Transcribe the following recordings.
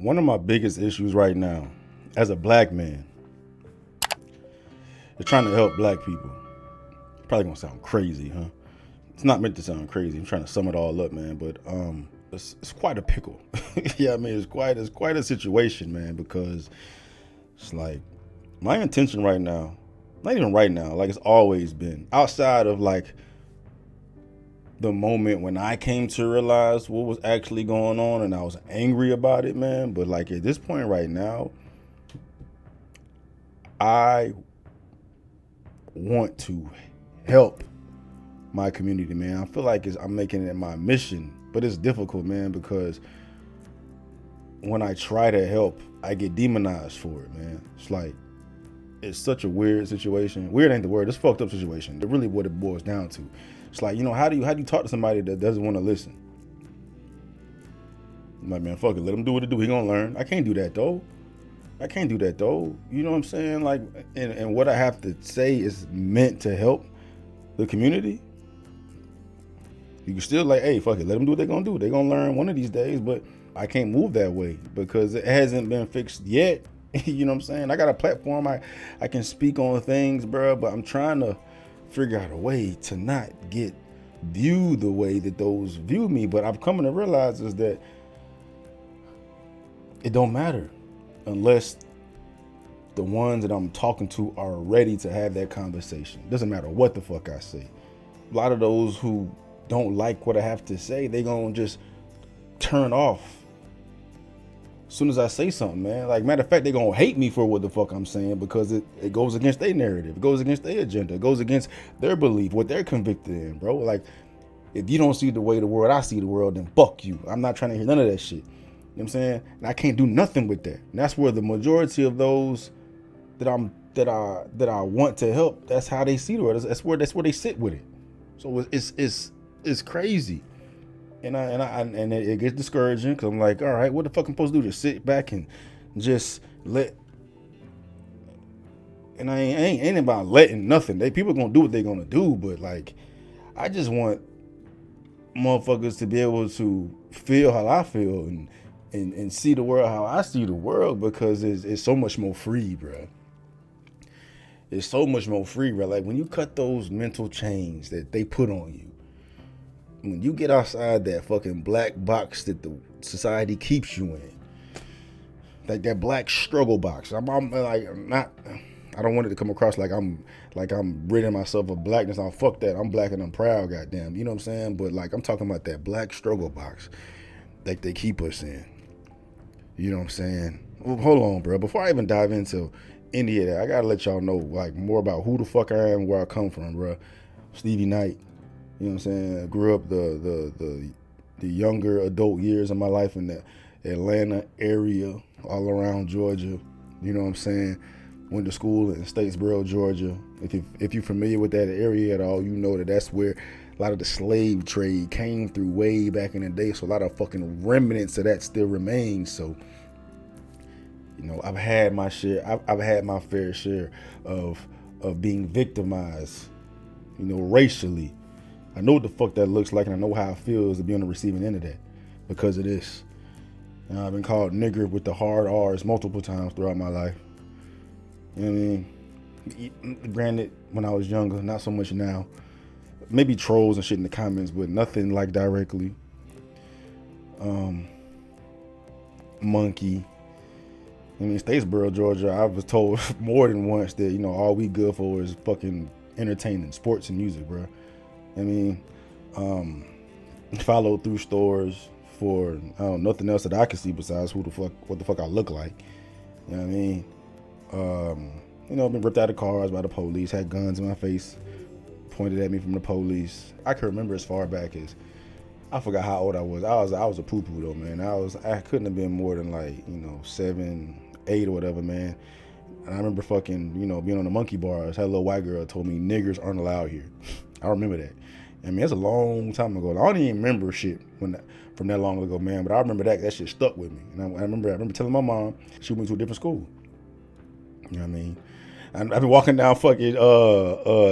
One of my biggest issues right now, as a black man, is trying to help black people. Probably gonna sound crazy, huh? It's not meant to sound crazy. I'm trying to sum it all up, man. But it's quite a pickle. Yeah, I mean, it's quite a situation, man. Because it's like my intention right now, not even right now, like it's always been outside of like the moment when I came to realize what was actually going on and I was angry about it, man. But like at this point right now, I want to help my community, man. I feel like I'm making it my mission, but it's difficult, man, because when I try to help, I get demonized for it, man. It's like, it's such a weird situation. Weird ain't the word. It's a fucked up situation. That's really what it boils down to. It's like, how do you talk to somebody that doesn't want to listen? I'm like, man, fuck it. Let him do what he do. He gonna learn. I can't do that though. You know what I'm saying? Like, and what I have to say is meant to help the community. You can still like, hey, fuck it. Let them do what they're gonna do. They're gonna learn one of these days, but I can't move that way because it hasn't been fixed yet. You know what I'm saying? I got a platform. I can speak on things, bro, but I'm trying to figure out a way to not get viewed the way that those view me. But I'm coming to realize is that it don't matter unless the ones that I'm talking to are ready to have that conversation. Doesn't matter what the fuck I say. A lot of those who don't like what I have to say, they gonna just turn off as soon as I say something, man. Like, matter of fact, they gonna hate me for what the fuck I'm saying because it goes against their narrative. It goes against their agenda. It goes against their belief, what they're convicted in, bro. Like, if you don't see the way the world I see the world, then fuck you. I'm not trying to hear none of that shit. You know what I'm saying? And I can't do nothing with that. And that's where the majority of those that I want to help, that's how they see the world. That's where they sit with it. So it's crazy. And it gets discouraging because I'm like, all right, what the fuck I'm supposed to do? Just sit back and just let. And I ain't about letting nothing. People gonna do what they gonna do, but like, I just want motherfuckers to be able to feel how I feel and see the world how I see the world because it's so much more free, bro. It's so much more free, bro. Like when you cut those mental chains that they put on you. When you get outside that fucking black box that the society keeps you in, like that black struggle box. I'm like, not. I don't want it to come across like I'm ridding myself of blackness. I'll fuck that. I'm black and I'm proud, goddamn. You know what I'm saying? But like, I'm talking about that black struggle box that they keep us in. You know what I'm saying? Well, hold on, bro. Before I even dive into any of that, I gotta let y'all know like more about who the fuck I am, where I come from, bro. Stevie Knight. You know what I'm saying? I grew up the younger adult years of my life in the Atlanta area, all around Georgia. You know what I'm saying? Went to school in Statesboro, Georgia. If you're familiar with that area at all, you know that that's where a lot of the slave trade came through way back in the day. So a lot of fucking remnants of that still remain. So, I've had my share. I've had my fair share of being victimized, racially. I know what the fuck that looks like, and I know how it feels to be on the receiving end of that because of this. I've been called nigger with the hard R's multiple times throughout my life. You know what I mean? Granted, when I was younger, not so much now. Maybe trolls and shit in the comments, but nothing like directly. Monkey. Statesboro, Georgia, I was told more than once that, all we good for is fucking entertaining, sports and music, bro. Followed through stores for nothing else that I could see besides what the fuck I look like. You know what I mean? Been ripped out of cars by the police, had guns in my face, pointed at me from the police. I can remember as far back as I forgot how old I was. I was a poo-poo though, man. I couldn't have been more than like 7, 8 or whatever, man. And I remember fucking being on the monkey bars. Had a little white girl told me niggers aren't allowed here. I remember that. That's a long time ago. I don't even remember shit from that long ago, man. But I remember that shit stuck with me. And I remember telling my mom she went to a different school. You know what I mean? I've been walking down fucking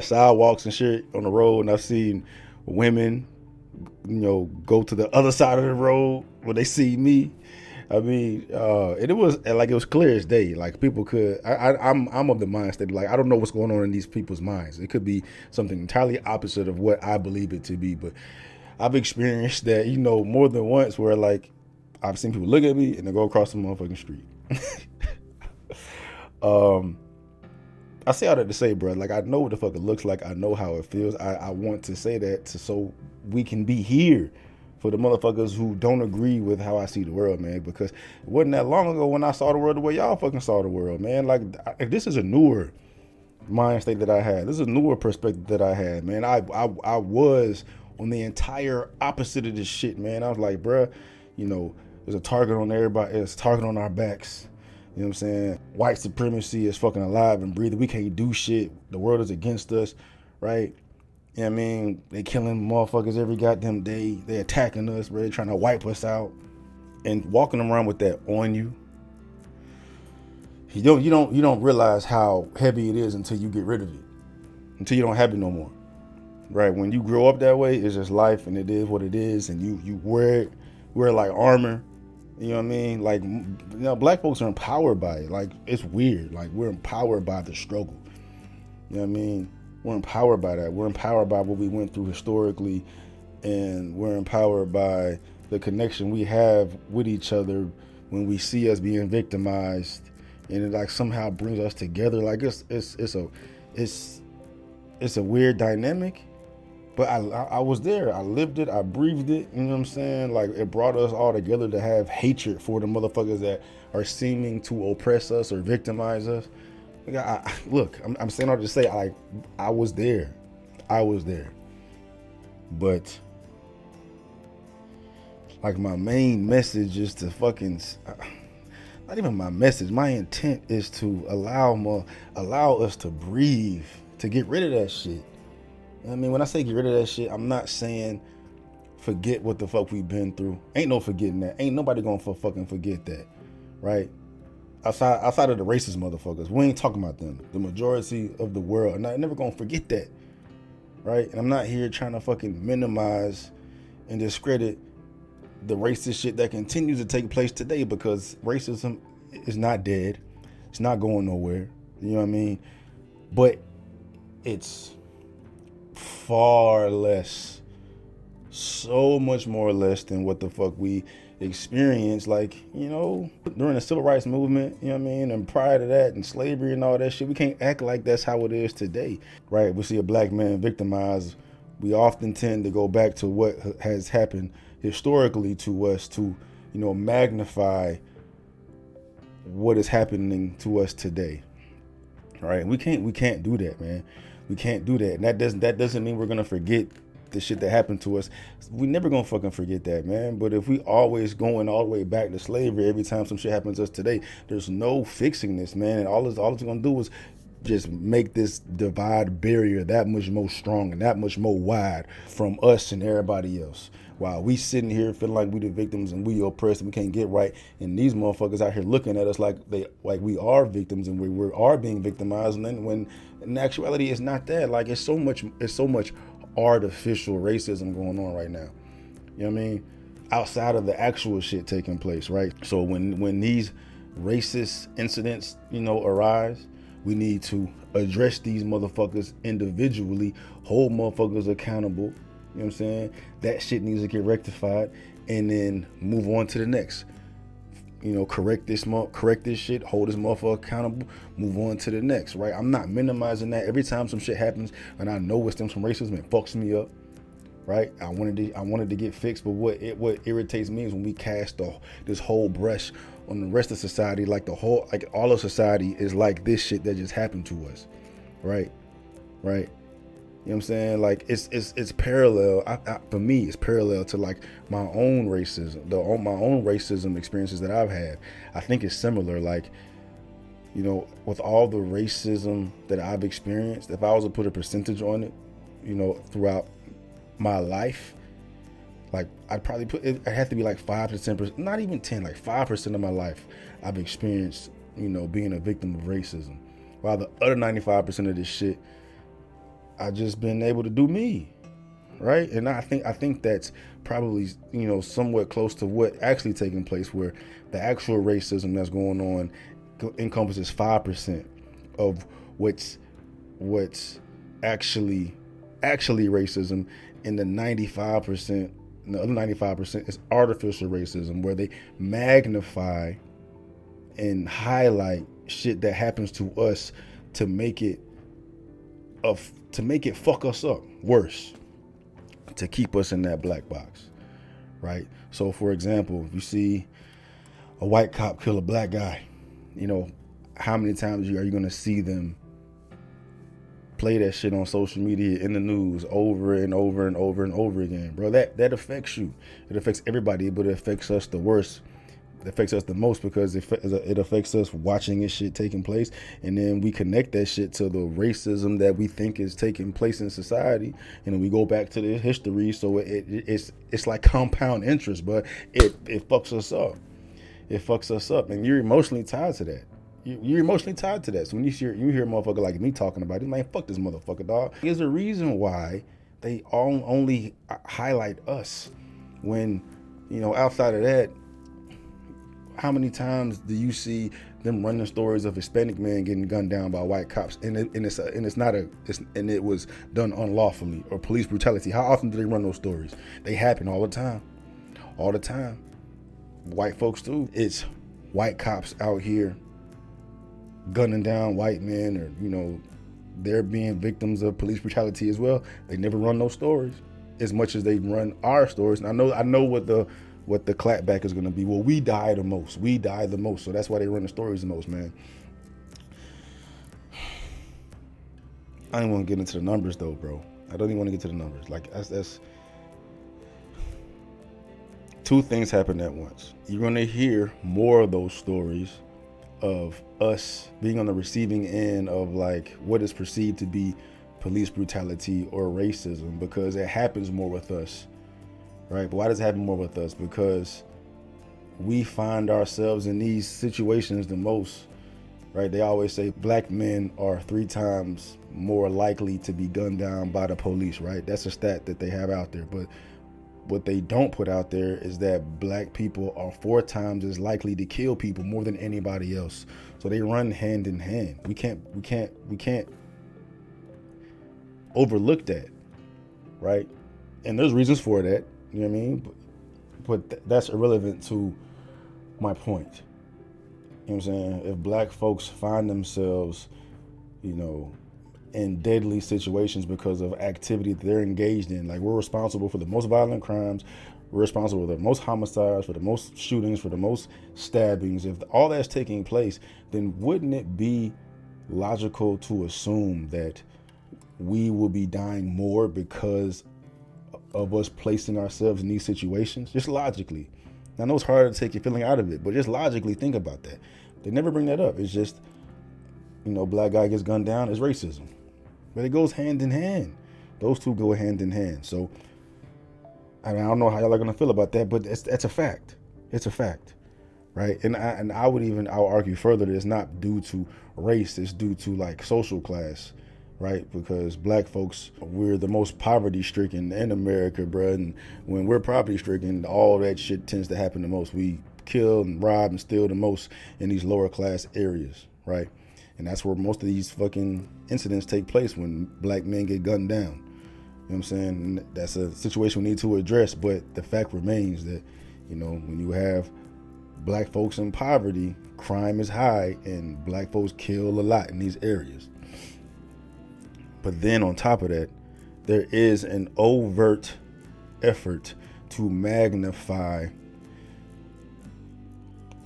sidewalks and shit on the road, and I've seen women, go to the other side of the road when they see me. I mean, and it was clear as day. Like people could, I'm of the mindset like I don't know what's going on in these people's minds. It could be something entirely opposite of what I believe it to be. But I've experienced that, more than once where like I've seen people look at me and they go across the motherfucking street. I say all that to say, bro, like I know what the fuck it looks like. I know how it feels. I want to say that so we can be here for the motherfuckers who don't agree with how I see the world, man. Because it wasn't that long ago when I saw the world the way y'all fucking saw the world, man. Like this is a newer mind state that I had. This is a newer perspective that I had, man. I was on the entire opposite of this shit, man. I was like, bruh, there's a target on everybody. There's a target on our backs. You know what I'm saying? White supremacy is fucking alive and breathing. We can't do shit. The world is against us, right? You know what I mean? They killing motherfuckers every goddamn day. They attacking us, bro. They trying to wipe us out. And walking around with that on you, you don't realize how heavy it is until you get rid of it. Until you don't have it no more. Right? When you grow up that way, it's just life and it is what it is, and you wear it like armor. You know what I mean? Like, black folks are empowered by it. Like, it's weird. Like, we're empowered by the struggle. You know what I mean? We're empowered by that. We're empowered by what we went through historically, and we're empowered by the connection we have with each other when we see us being victimized, and it like somehow brings us together. Like it's a weird dynamic. But I was there. I lived it. I breathed it. You know what I'm saying? Like, it brought us all together to have hatred for the motherfuckers that are seeming to oppress us or victimize us. Look, I'm saying all to say, I was there. I was there. But, like, my main message is to fucking... Not even my message. My intent is to allow us to breathe, to get rid of that shit. I mean, when I say get rid of that shit, I'm not saying forget what the fuck we've been through. Ain't no forgetting that. Ain't nobody gonna fucking forget that, right? Outside of the racist motherfuckers, we ain't talking about them. The majority of the world, and I'm never gonna forget that, right? And I'm not here trying to fucking minimize and discredit the racist shit that continues to take place today, because racism is not dead. It's not going nowhere. You know what I mean? But it's far less, so much more less than what the fuck we experienced, like, during the civil rights movement, you know what I mean, and prior to that, and slavery and all that shit. We can't act like that's how it is today, right? We see a black man victimized, we often tend to go back to what has happened historically to us to, magnify what is happening to us today, right? We can't do that, man. We can't do that. And that doesn't mean we're gonna forget the shit that happened to us. We never gonna fucking forget that, man. But if we always going all the way back to slavery every time some shit happens to us today, there's no fixing this, man. And all it's gonna do is just make this divide barrier that much more strong and that much more wide from us and everybody else. While we sitting here feeling like we the victims and we oppressed and we can't get right, and these motherfuckers out here looking at us like we are victims and we are being victimized, and then when in actuality it's not that. Like, it's so much artificial racism going on right now. You know what I mean? Outside of the actual shit taking place, right? So when these racist incidents, arise, we need to address these motherfuckers individually, hold motherfuckers accountable. You know what I'm saying? That shit needs to get rectified, and then move on to the next. Correct this shit, hold this motherfucker accountable, move on to the next, right? I'm not minimizing that. Every time some shit happens and I know it stems from racism, it fucks me up, right? I wanted to get fixed, but what irritates me is when we cast this whole brush on the rest of society, like all of society is like this shit that just happened to us, right? You know what I'm saying? Like, it's parallel. For me, it's parallel to like my own racism, my own racism experiences that I've had. I think it's similar. Like, with all the racism that I've experienced, if I was to put a percentage on it, throughout my life, like I'd probably put it. I have to be like 5 to 10%, not even 10, like 5% of my life I've experienced, being a victim of racism. While the other 95% of this shit, I just been able to do me, right? And I think that's probably, somewhat close to what actually taking place, where the actual racism that's going on encompasses 5% of what's actually racism, and the 95%, the other 95% is artificial racism, where they magnify and highlight shit that happens to us to make it fuck us up worse, to keep us in that black box, right? So, for example, if you see a white cop kill a black guy, how many times are you going to see them play that shit on social media, in the news, over and over and over and over again, bro? That affects you. It affects everybody, but it affects us the worst. It affects us the most because it affects us watching this shit taking place, and then we connect that shit to the racism that we think is taking place in society, and then we go back to the history. So it's like compound interest, but it fucks us up. It fucks us up, and you're emotionally tied to that. You're emotionally tied to that. So when you hear a motherfucker like me talking about it, man, fuck this motherfucker, dog. There's a reason why they only highlight us. When, outside of that, how many times do you see them running stories of Hispanic men getting gunned down by white cops, and it was done unlawfully, or police brutality? How often do they run those stories? They happen all the time, all the time. White folks too. It's white cops out here gunning down white men, or they're being victims of police brutality as well. They never run those stories as much as they run our stories. And I know what the clapback is going to be. Well, we die the most. We die the most. So that's why they run the stories the most, man. I don't want to get into the numbers though, bro. I don't even want to get to the numbers. Like, that's two things happen at once. You're going to hear more of those stories of us being on the receiving end of like what is perceived to be police brutality or racism, because it happens more with us, right? But why does it happen more with us? Because we find ourselves in these situations the most, right? They always say black men are 3 times more likely to be gunned down by the police, right? That's a stat that they have out there. But what they don't put out there is that black people are 4 times as likely to kill people more than anybody else. So they run hand in hand. We can't overlook that, right? And there's reasons for that, you know what I mean? But that's irrelevant to my point. You know what I'm saying? If black folks find themselves, in deadly situations because of activity that they're engaged in, like, we're responsible for the most violent crimes, we're responsible for the most homicides, for the most shootings, for the most stabbings. If all that's taking place, then wouldn't it be logical to assume that we will be dying more because of us placing ourselves in these situations? Just logically. I know it's hard to take your feeling out of it, but just logically think about that. They never bring that up. It's just, black guy gets gunned down is racism. But it goes hand in hand. Those two go hand in hand. So, I don't know how y'all are gonna feel about that, but that's a fact. It's a fact, right? And I'll argue further that it's not due to race. It's due to like social class, right? Because black folks, we're the most poverty stricken in America, bruh. And when we're poverty stricken, all that shit tends to happen the most. We kill and rob and steal the most in these lower class areas, right? And that's where most of these fucking incidents take place, when black men get gunned down. You know what I'm saying? And that's a situation we need to address. But the fact remains that, when you have black folks in poverty, crime is high, and black folks kill a lot in these areas. But then on top of that, there is an overt effort to magnify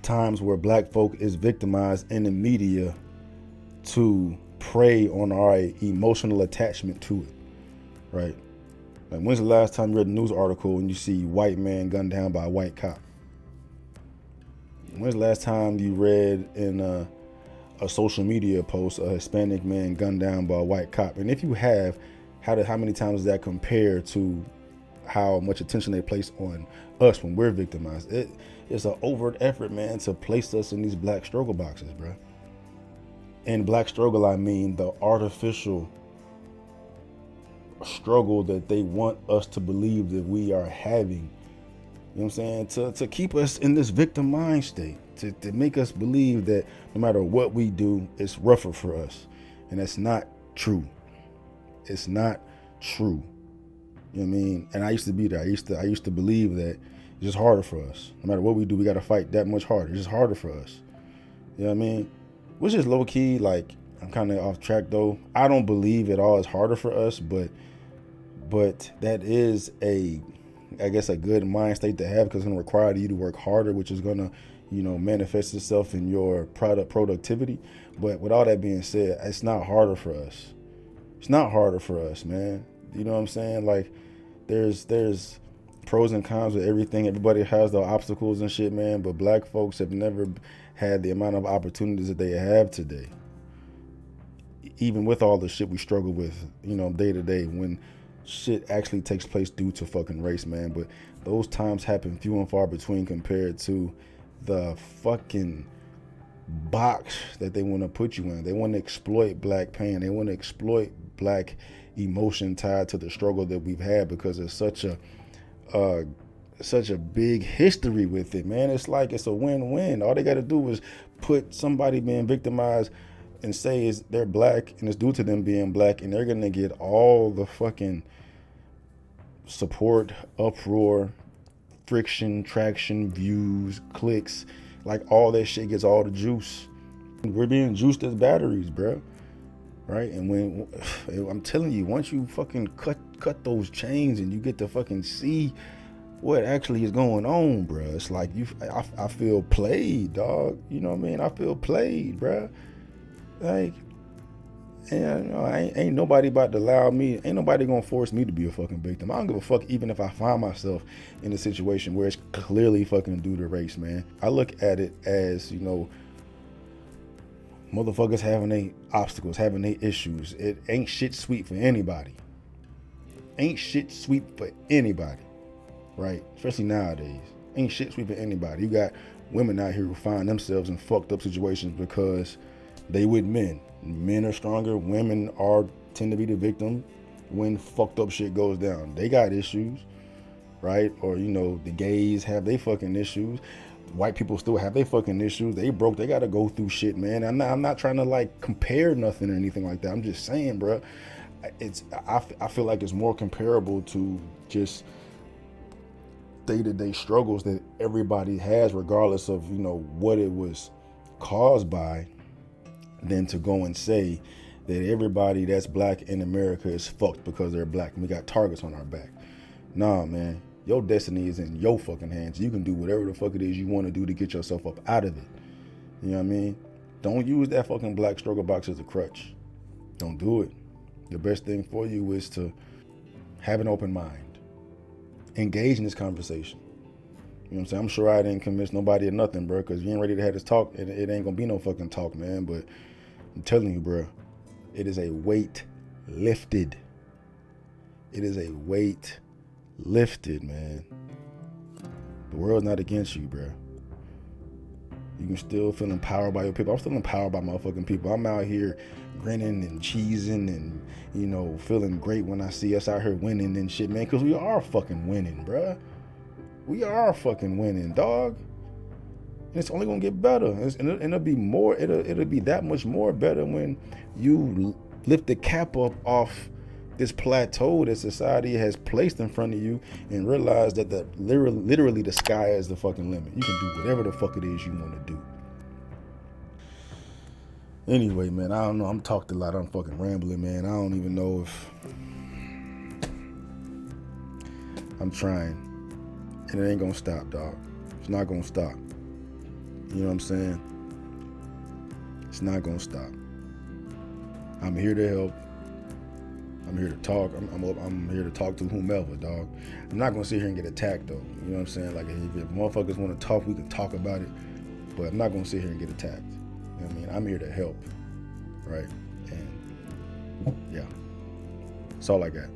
times where black folk is victimized in the media to prey on our emotional attachment to it, right? Like, when's the last time you read a news article and you see white man gunned down by a white cop? When's the last time you read in a social media post a Hispanic man gunned down by a white cop? And if you have, how many times does that compare to how much attention they place on us when we're victimized? It's an overt effort, man, to place us in these black struggle boxes, bro. And black struggle, I mean the artificial struggle that they want us to believe that we are having. You know what I'm saying? To keep us in this victim mind state, to make us believe that no matter what we do, it's rougher for us. And that's not true. It's not true. You know what I mean? And I used to be there. I used to believe that it's just harder for us. No matter what we do, we got to fight that much harder. It's just harder for us. You know what I mean? Which is low key, like, I'm kind of off track though. I don't believe it all is harder for us, but that is I guess a good mind state to have, because it's going to require you to work harder, which is going to, manifest itself in your productivity. But with all that being said, it's not harder for us. It's not harder for us, man. You know what I'm saying? Like, there's pros and cons with everything. Everybody has their obstacles and shit, man. But black folks have never had the amount of opportunities that they have today. Even with all the shit we struggle with, day to day, when shit actually takes place due to fucking race, man. But those times happen few and far between compared to the fucking box that they want to put you in. They want to exploit black pain. They want to exploit black emotion tied to the struggle that we've had, because it's such a big history with it, man. It's like it's a win-win. All they got to do is put somebody being victimized and say they're black and it's due to them being black, and they're gonna get all the fucking support, uproar, friction, traction, views, clicks, like all that shit gets all the juice. We're being juiced as batteries, bro. Right? And when I'm telling you, once you fucking cut those chains and you get to fucking see what actually is going on, bro, it's like I feel played, dog. You know what I mean? I feel played, bro. Like, ain't nobody about to allow me, ain't nobody gonna force me to be a fucking victim. I don't give a fuck even if I find myself in a situation where it's clearly fucking due to race, man. I look at it as, motherfuckers having their obstacles, having their issues. It ain't shit sweet for anybody. Ain't shit sweet for anybody, right? Especially nowadays. Ain't shit sweet for anybody. You got women out here who find themselves in fucked up situations because they with men. Men are stronger. Women tend to be the victim when fucked up shit goes down. They got issues, right? Or, the gays have their fucking issues. White people still have their fucking issues. They broke. They got to go through shit, man. I'm not trying to like compare nothing or anything like that. I'm just saying, bro. I feel like it's more comparable to just day-to-day struggles that everybody has, regardless of what it was caused by, than to go and say that everybody that's black in America is fucked because they're black and we got targets on our back. Nah, man. Your destiny is in your fucking hands. You can do whatever the fuck it is you want to do to get yourself up out of it. You know what I mean? Don't use that fucking black struggle box as a crutch. Don't do it. The best thing for you is to have an open mind. Engage in this conversation. You know what I'm saying? I'm sure I didn't convince nobody of nothing, bro, because you ain't ready to have this talk. It ain't gonna be no fucking talk, man. But I'm telling you, bro, it is a weight lifted. It is a weight lifted, man. The world's not against you, bro. You can still feel empowered by your people. I'm still empowered by motherfucking people. I'm out here grinning and cheesing and, feeling great when I see us out here winning and shit, man, because we are fucking winning, bro. We are fucking winning, dog. And it's only gonna get better. And it'll be more. It'll be that much more better when you lift the cap up off this plateau that society has placed in front of you and realize that literally the sky is the fucking limit. You can do whatever the fuck it is you want to do. Anyway, man, I don't know. I'm talked a lot. I'm fucking rambling, man. I don't even know if I'm trying. And it ain't gonna stop, dog. It's not gonna stop. You know what I'm saying? It's not gonna stop. I'm here to help. I'm here to talk. I'm here to talk to whomever, dog. I'm not gonna sit here and get attacked, though. You know what I'm saying? Like, if motherfuckers want to talk, we can talk about it. But I'm not gonna sit here and get attacked. You know what I mean? I'm here to help, right? And yeah, that's all I got.